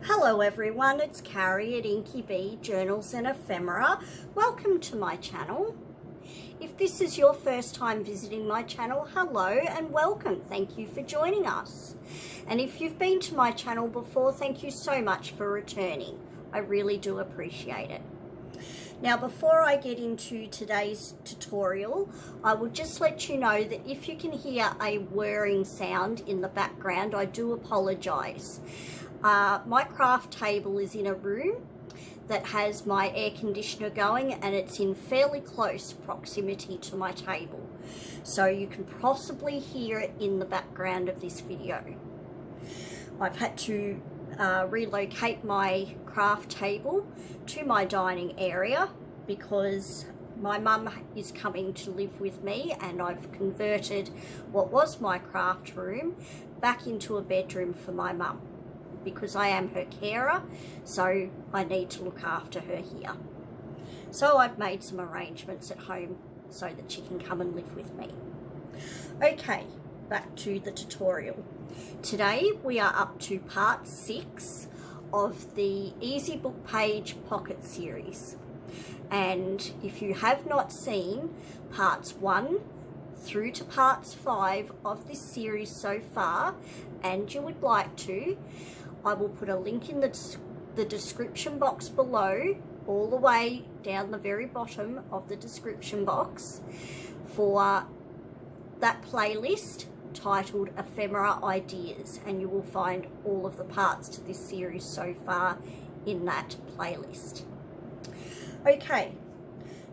Hello everyone, it's Carrie at Inky Bee Journals and Ephemera. Welcome to my channel. If this is your first time visiting my channel, hello and welcome. Thank you for joining us. And if you've been to my channel before, thank you so much for returning. I really do appreciate it. Now, before I get into today's tutorial, I will just let you know that if you can hear a whirring sound in the background, I do apologise. My craft table is in a room that has my air conditioner going, and it's in fairly close proximity to my table. So you can possibly hear it in the background of this video. I've had to relocate my craft table to my dining area because my mum is coming to live with me, and I've converted what was my craft room back into a bedroom for my mum because I am her carer, so I need to look after her here. So I've made some arrangements at home so that she can come and live with me. Okay, back to the tutorial. Today we are up to part 6 of the Easy Book Page Pocket series. And if you have not seen parts 1 through to parts 5 of this series so far, and you would like to, I will put a link in the description box below, all the way down the very bottom of the description box, for that playlist titled Ephemera Ideas, and you will find all of the parts to this series so far in that playlist. Okay,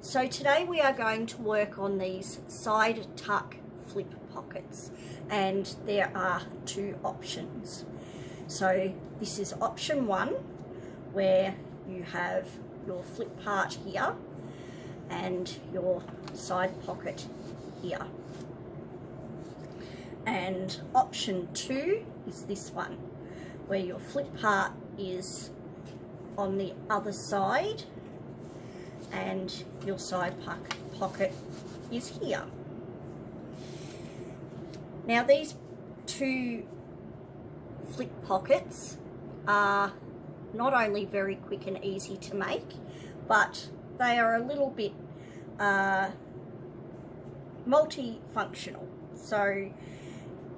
so today we are going to work on these side tuck flip pockets, and there are 2 options. So this is option 1, where you have your flip part here and your side pocket here. And option 2 is this one, where your flip part is on the other side and your side pocket is here. Now, these 2 flip pockets are not only very quick and easy to make, but they are a little bit multifunctional. So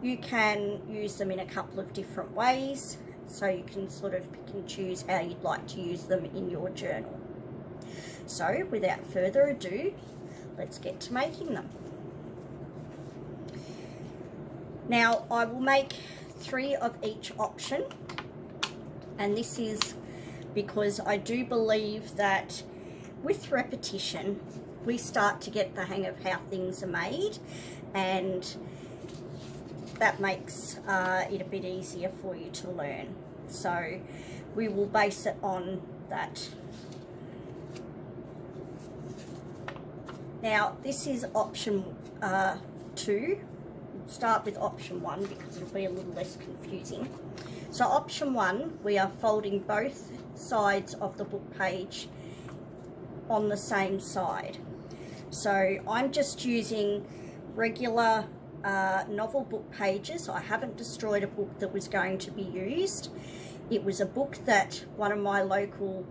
you can use them in a couple of different ways, so you can sort of pick and choose how you'd like to use them in your journal. So without further ado, let's get to making them. Now, I will make 3 of each option, and this is because I do believe that with repetition we start to get the hang of how things are made, and that makes it a bit easier for you to learn. So we will base it on that. Now, this is option 2. We'll start with option 1 because it'll be a little less confusing. So option 1, we are folding both sides of the book page on the same side. So I'm just using regular novel book pages. I haven't destroyed a book that was going to be used. It was a book that one of my local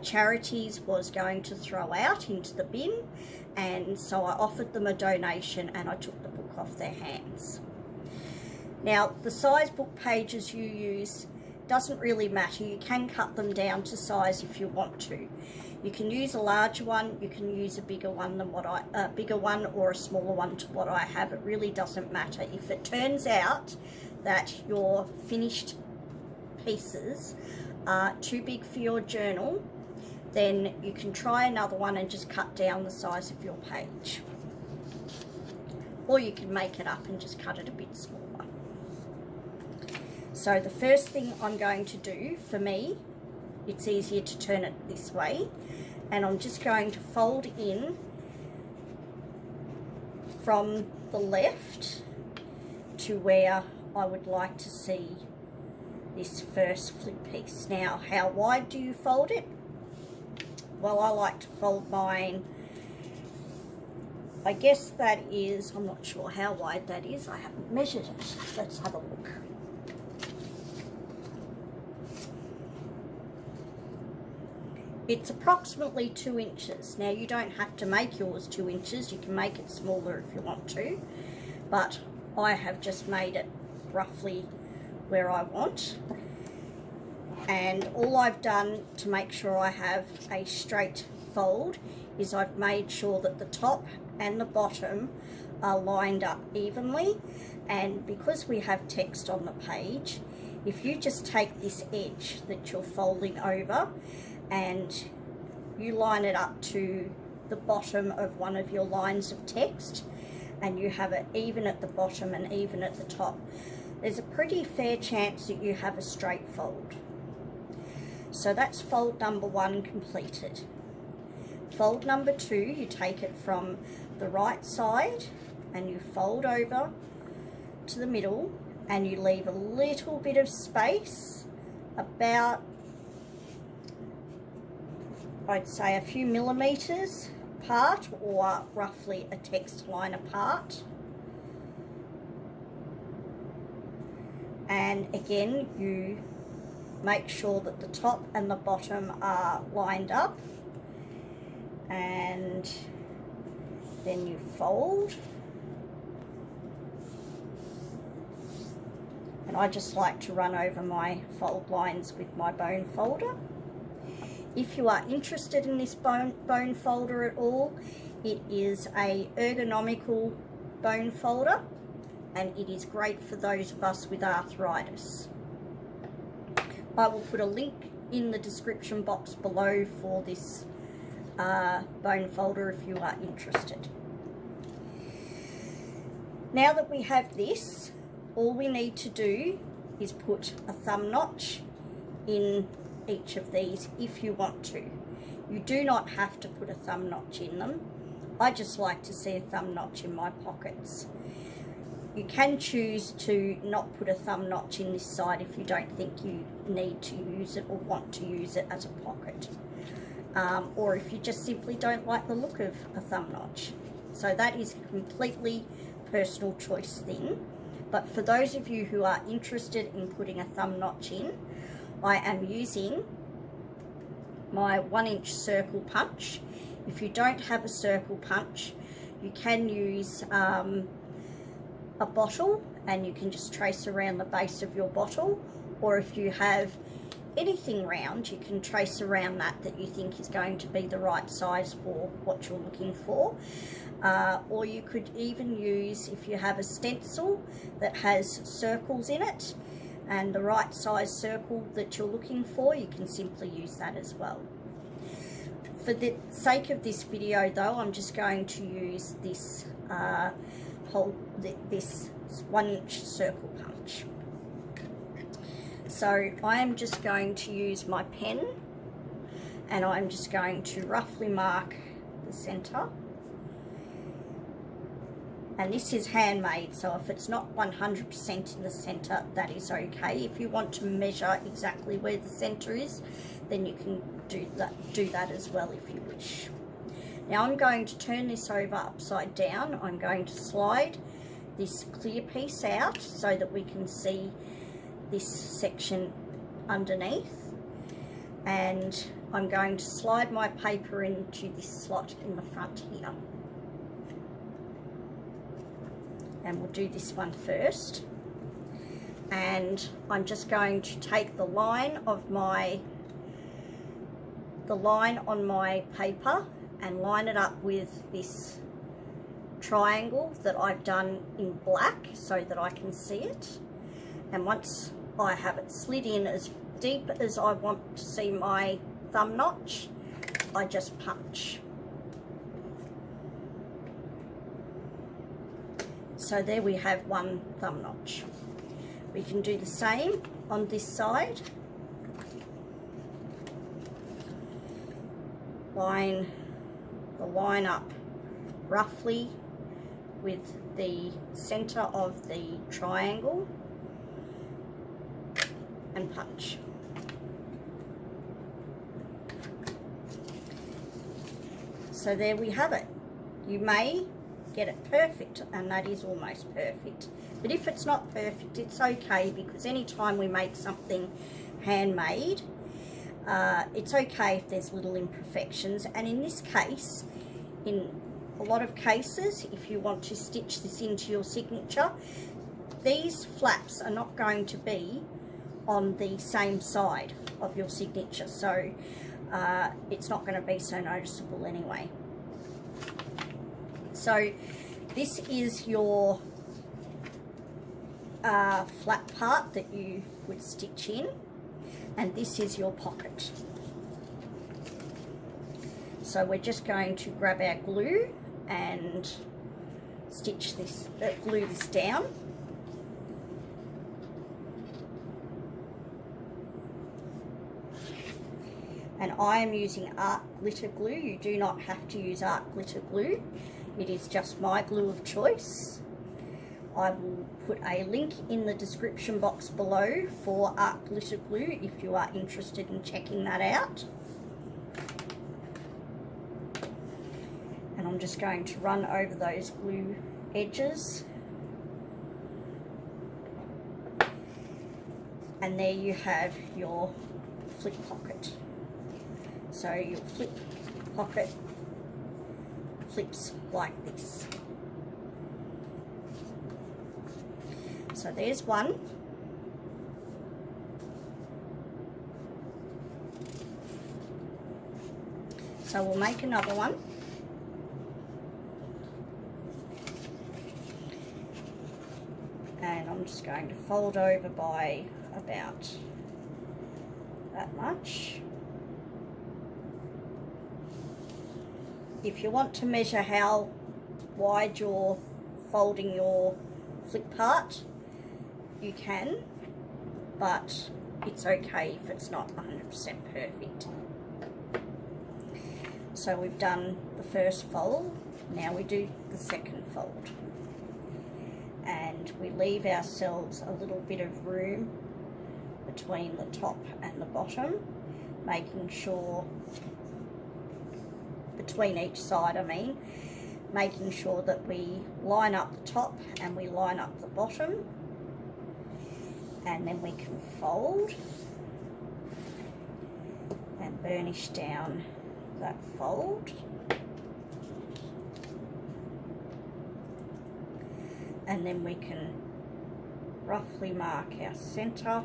charities was going to throw out into the bin, and so I offered them a donation and I took the book off their hands. Now, the size book pages you use doesn't really matter. You can cut them down to size if you want to. You can use a larger one, you can use a bigger one than what bigger one or a smaller one to what I have. It really doesn't matter. If it turns out that your finished pieces are too big for your journal, then you can try another one and just cut down the size of your page. Or you can make it up and just cut it a bit smaller. So the first thing I'm going to do, for me, it's easier to turn it this way, and I'm just going to fold in from the left to where I would like to see this first flip piece. Now, how wide do you fold it? Well, I like to fold mine, I guess that is, I'm not sure how wide that is, I haven't measured it. Let's have a look. It's approximately 2 inches. Now you don't have to make yours 2 inches, you can make it smaller if you want to, but I have just made it roughly where I want. And all I've done to make sure I have a straight fold is I've made sure that the top and the bottom are lined up evenly. And because we have text on the page, if you just take this edge that you're folding over and you line it up to the bottom of one of your lines of text, and you have it even at the bottom and even at the top, there's a pretty fair chance that you have a straight fold. So that's fold number 1 completed. Fold number 2, you take it from the right side and you fold over to the middle, and you leave a little bit of space, about, I'd say, a few millimeters apart, or roughly a text line apart. And again, you make sure that the top and the bottom are lined up, and then you fold. And I just like to run over my fold lines with my bone folder. If you are interested in this bone folder at all, it is a ergonomical bone folder, and it is great for those of us with arthritis. I will put a link in the description box below for this bone folder if you are interested. Now that we have this, all we need to do is put a thumb notch in each of these if you want to. You do not have to put a thumb notch in them. I just like to see a thumb notch in my pockets. You can choose to not put a thumb notch in this side if you don't think you need to use it or want to use it as a pocket. Or if you just simply don't like the look of a thumb notch. So that is a completely personal choice thing. But for those of you who are interested in putting a thumb notch in, I am using my 1-inch circle punch. If you don't have a circle punch, you can use a bottle, and you can just trace around the base of your bottle, or if you have anything round, you can trace around that you think is going to be the right size for what you're looking for. Or you could even use, if you have a stencil that has circles in it and the right size circle that you're looking for, you can simply use that as well. For the sake of this video though, I'm just going to use this this 1-inch circle punch. So I am just going to use my pen, and I'm just going to roughly mark the center. And this is handmade, so if it's not 100% in the center, that is okay. If you want to measure exactly where the center is, then you can do that as well if you wish. Now I'm going to turn this over upside down. I'm going to slide this clear piece out so that we can see this section underneath, and I'm going to slide my paper into this slot in the front here. And we'll do this one first. And I'm just going to take the line on my paper and line it up with this triangle that I've done in black so that I can see it. And once I have it slid in as deep as I want to see my thumb notch, I just punch. So there we have one thumb notch. We can do the same on this side. Line the line up roughly with the center of the triangle and punch. So there we have it. You may get it perfect, and that is almost perfect, but if it's not perfect, it's okay, because anytime we make something handmade, It's okay if there's little imperfections, and in this case, in a lot of cases, if you want to stitch this into your signature, these flaps are not going to be on the same side of your signature, so it's not going to be so noticeable anyway. So this is your flap part that you would stitch in, and this is your pocket. So we're just going to grab our glue and stitch this, glue this down. And I am using art glitter glue. You do not have to use art glitter glue. It is just my glue of choice. I will put a link in the description box below for art glitter glue if you are interested in checking that out. And I'm just going to run over those glue edges. And there you have your flip pocket. So your flip pocket flips like this. So there's one. So we'll make another one. And I'm just going to fold over by about that much. If you want to measure how wide you're folding your flip part, you can, but it's okay if it's not 100% perfect. So we've done the first fold, now we do the second fold. And we leave ourselves a little bit of room between the top and the bottom, making sure, between each side I mean, making sure that we line up the top and we line up the bottom, and then we can fold and burnish down that fold. And then we can roughly mark our center.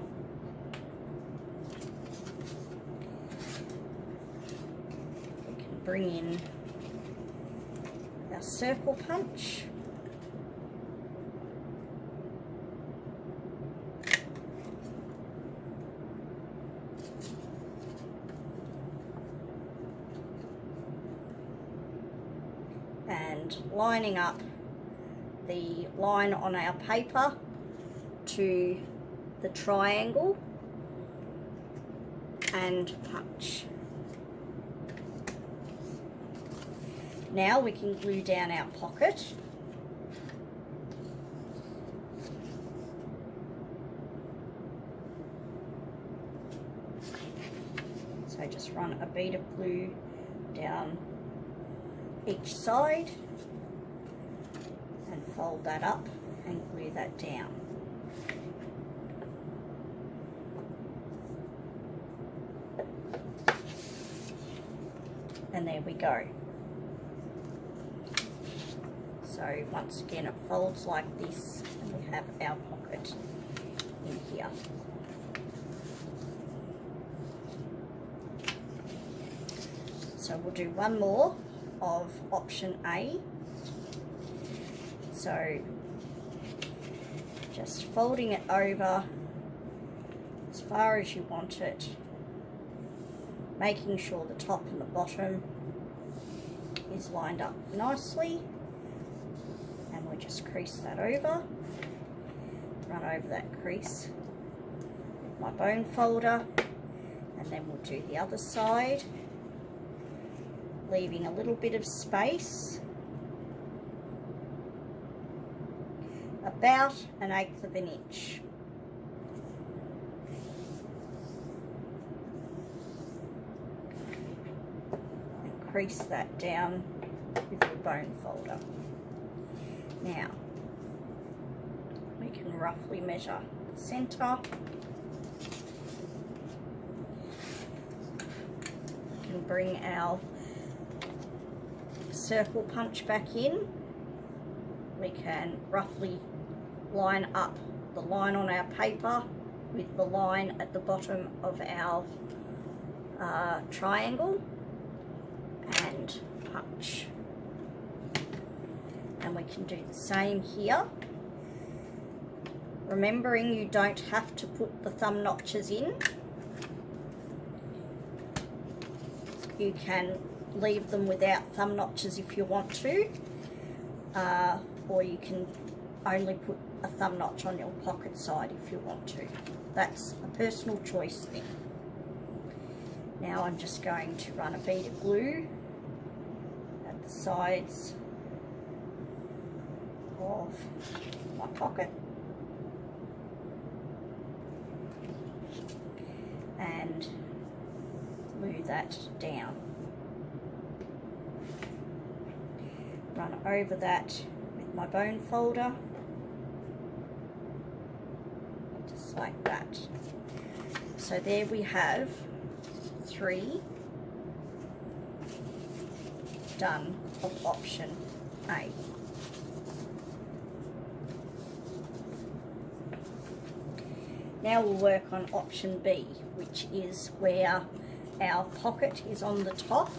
We can bring in our circle punch. And lining up the line on our paper to the triangle and punch. Now we can glue down our pocket. So just run a bead of glue down each side and fold that up and glue that down. And there we go. So once again it folds like this, and we have our pocket in here. So we'll do one more of option A. So just folding it over as far as you want it, making sure the top and the bottom is lined up nicely, and we'll just crease that over, run over that crease with my bone folder, and then we'll do the other side, leaving a little bit of space, about 1/8 of an inch. And crease that down with your bone folder. Now, we can roughly measure the center. bring our circle punch back in, we can roughly line up the line on our paper with the line at the bottom of our triangle and punch. And we can do the same here, remembering you don't have to put the thumb notches in. You can leave them without thumb notches if you want to, or you can only put a thumb notch on your pocket side if you want to. That's a personal choice thing. Now I'm just going to run a bead of glue at the sides of my pocket and glue that down. Run over that with my bone folder, just like that. So there we have 3 done of option A. Now we'll work on option B, which is where our pocket is on the top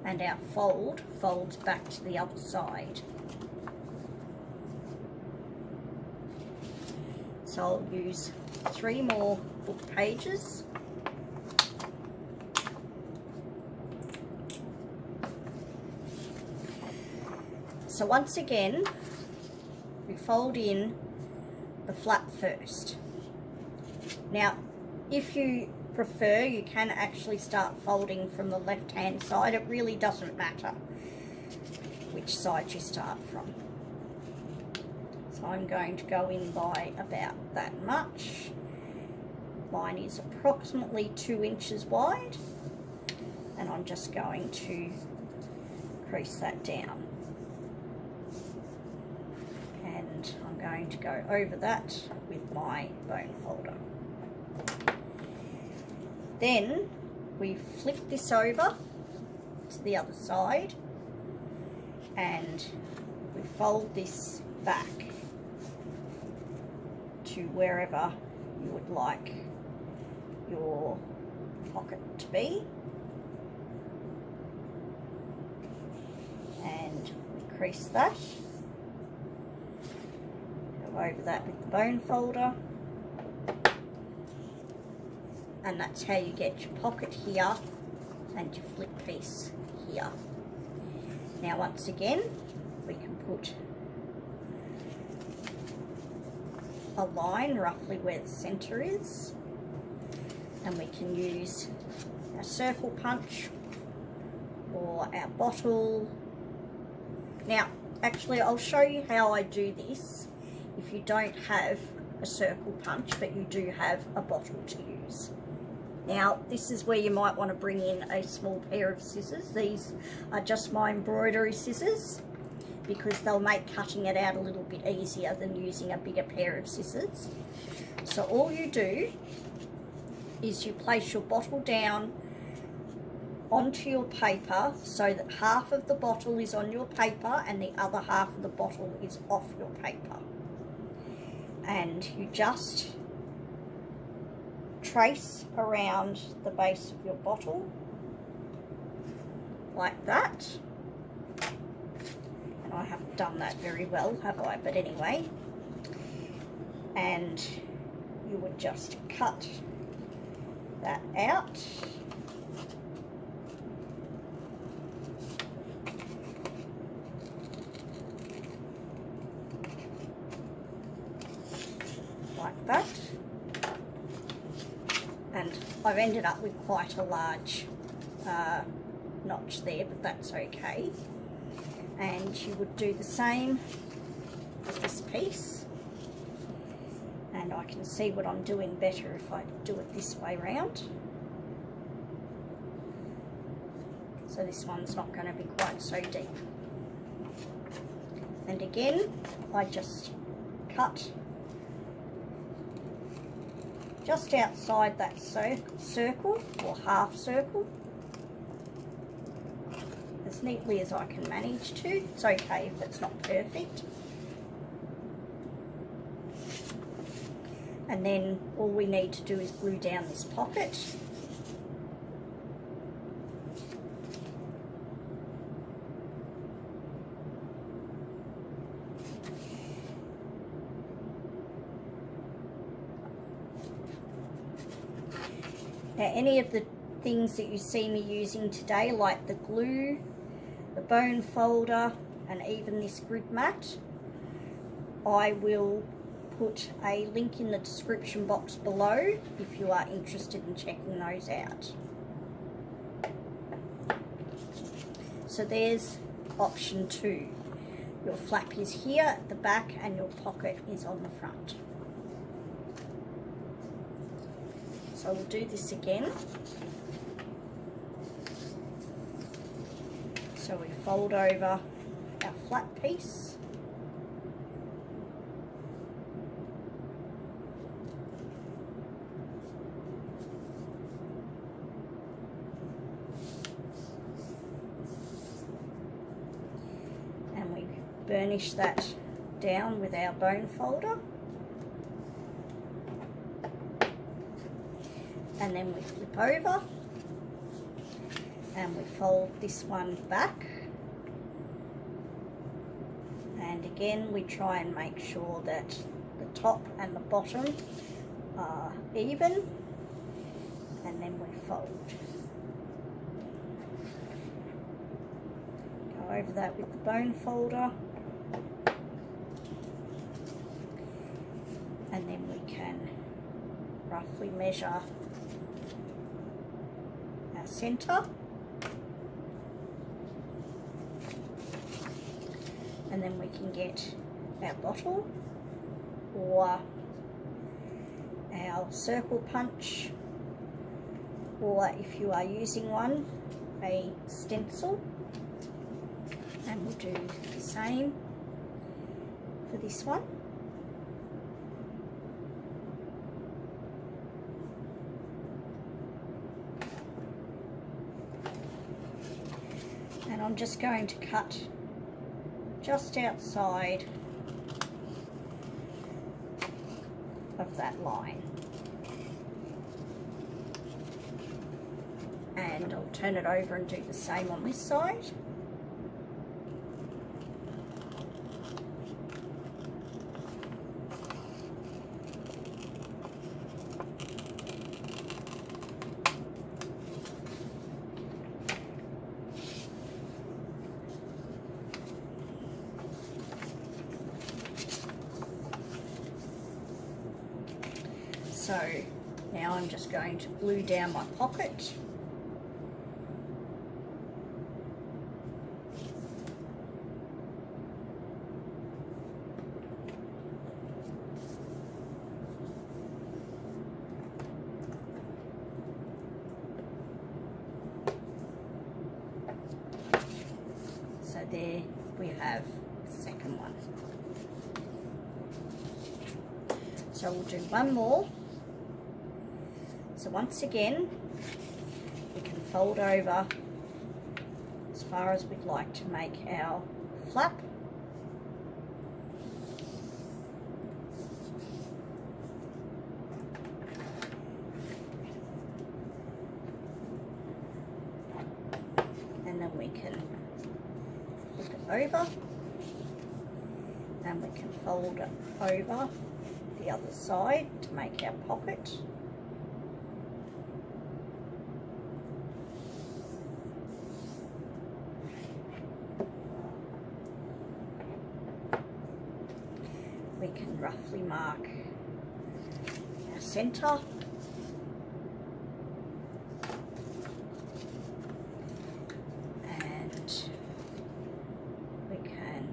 and our fold folds back to the other side. So I'll use 3 more book pages. So once again, we fold in the flap first. Now, if you prefer, you can actually start folding from the left-hand side. It really doesn't matter which side you start from. So I'm going to go in by about that much. Mine is approximately 2 inches wide, and I'm just going to crease that down. And I'm going to go over that with my bone folder. Then we flip this over to the other side and we fold this back to wherever you would like your pocket to be, and we crease that, go over that with the bone folder. And that's how you get your pocket here and your flip piece here. Now once again, we can put a line roughly where the center is, and we can use our circle punch or our bottle. Now actually I'll show you how I do this if you don't have a circle punch but you do have a bottle to use. Now this is where you might want to bring in a small pair of scissors. These are just my embroidery scissors because they'll make cutting it out a little bit easier than using a bigger pair of scissors. So all you do is you place your bottle down onto your paper so that half of the bottle is on your paper and the other half of the bottle is off your paper. And you just trace around the base of your bottle like that. And I haven't done that very well, have I? But anyway, and you would just cut that out. Like that. And I've ended up with quite a large notch there, but that's okay. And you would do the same with this piece. And I can see what I'm doing better if I do it this way round. So this one's not going to be quite so deep. And again, I just cut just outside that circle or half circle, neatly as I can manage to. It's okay if it's not perfect. And then all we need to do is glue down this pocket. Now, any of the things that you see me using today, like the glue, the bone folder, and even this grid mat, I will put a link in the description box below if you are interested in checking those out. So there's option 2. Your flap is here at the back and your pocket is on the front. So we'll do this again. So we fold over our flat piece. And we burnish that down with our bone folder. And then we flip over and we fold this one back, and again we try and make sure that the top and the bottom are even, and then we fold. Go over that with the bone folder, and then we can roughly measure our center, and then we can get our bottle or our circle punch, or if you are using one, a stencil, and we'll do the same for this one. And I'm just going to cut just outside of that line. And I'll turn it over and do the same on this side. So now I'm just going to glue down my pocket. So there we have the second one. So we'll do one more. So once again, we can fold over as far as we'd like to make our flap. And then we can flip it over, and we can fold it over the other side to make our pocket. We can roughly mark our center, and we can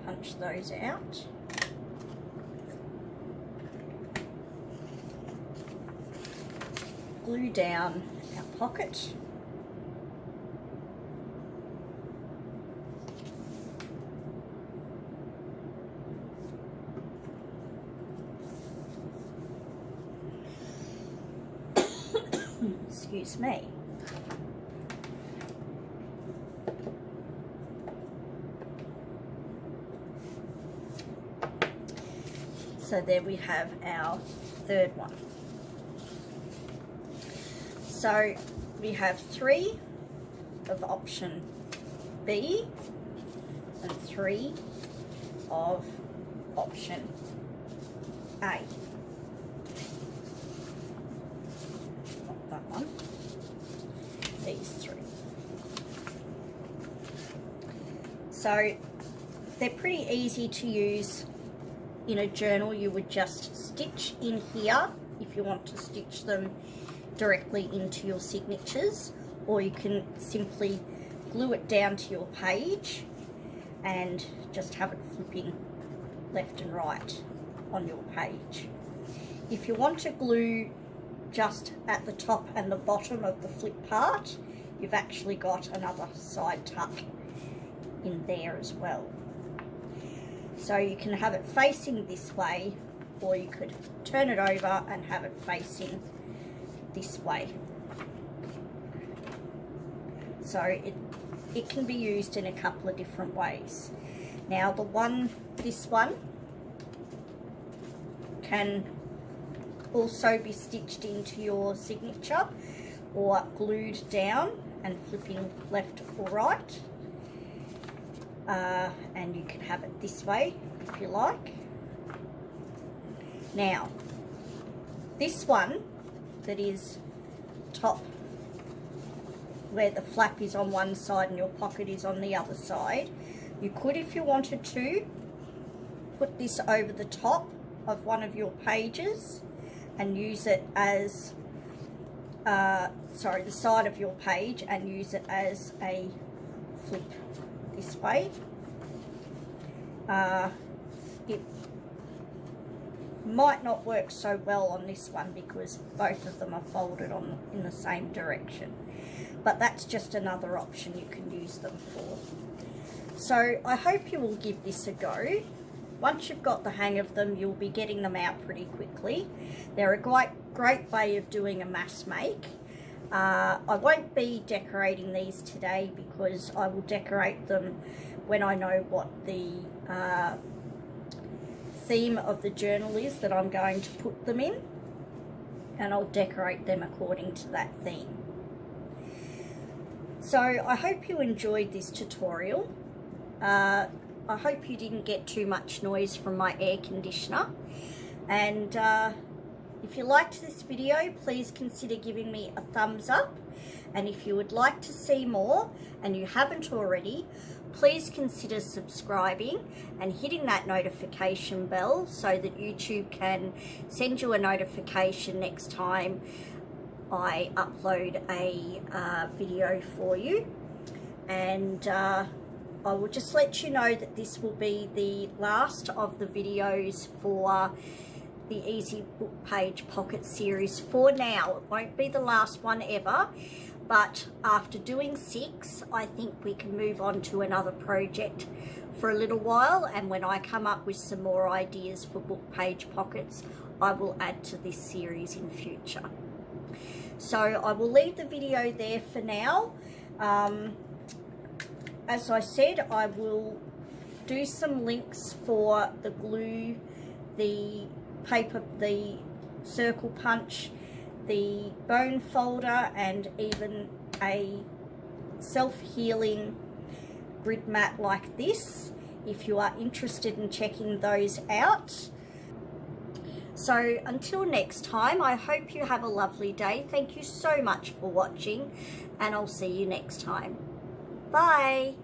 punch those out. Glue down our pocket. Excuse me. So there we have our third one. So we have 3 of option B and 3 of option A. Not that one. These 3. So they're pretty easy to use in a journal. You would just stitch in here if you want to stitch them directly into your signatures, or you can simply glue it down to your page and just have it flipping left and right on your page. If you want to glue just at the top and the bottom of the flip part, you've actually got another side tuck in there as well. So you can have it facing this way, or you could turn it over and have it facing this way. So it can be used in a couple of different ways. Now this one can also be stitched into your signature or glued down and flipping left or right. And you can have it this way if you like. Now, this one that is top, where the flap is on one side and your pocket is on the other side, you could, if you wanted to, put this over the top of one of your pages and use it as, the side of your page, and use it as a flip this way. It might not work so well on this one because both of them are folded in the same direction, but that's just another option you can use them for. So I hope you will give this a go. Once you've got the hang of them, you'll be getting them out pretty quickly. They're a great way of doing a mass make. I won't be decorating these today because I will decorate them when I know what the theme of the journal is that I'm going to put them in, and I'll decorate them according to that theme. So I hope you enjoyed this tutorial. I hope you didn't get too much noise from my air conditioner, and if you liked this video, please consider giving me a thumbs up, and if you would like to see more and you haven't already, please consider subscribing and hitting that notification bell so that YouTube can send you a notification next time I upload a video for you. And I will just let you know that this will be the last of the videos for the Easy Book Page Pocket series for now. It won't be the last one ever, but after doing 6, I think we can move on to another project for a little while, and when I come up with some more ideas for book page pockets, I will add to this series in future. So I will leave the video there for now. As I said, I will do some links for the glue, the paper, the circle punch, the bone folder, and even a self-healing grid mat like this, if you are interested in checking those out. So until next time, I hope you have a lovely day. Thank you so much for watching, and I'll see you next time. Bye.